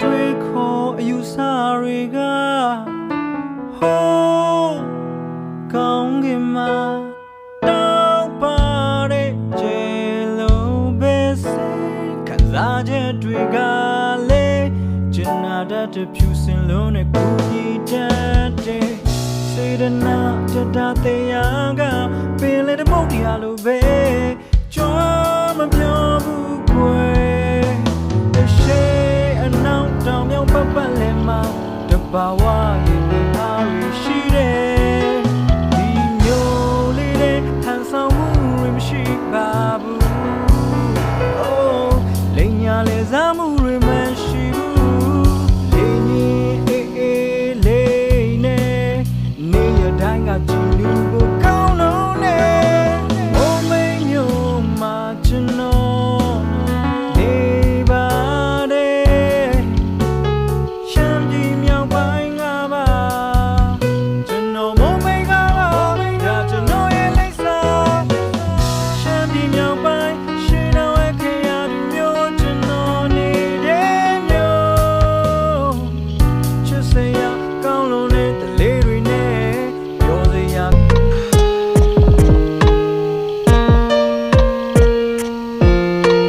တွေခေါ်အယူဆတွေကဟိုးကောင်းကင်မှာတောက်ပါတဲ့ကျေလုံးပဲစိတ်ခံစားချက်တွေကလေကျင်နာတတ်တဲ့ဖြူစင်လုံးနဲ့ကိုကြီးတတ်တဲ့စေတနာတတတရားကပင်လေတမုတ်တရားလိုပဲကြွားမပြောဘူးကွယ်အရှိအနောက်တောင်မြောက်ပတ်ပတ်လည်မှာတဘာဝရဲ့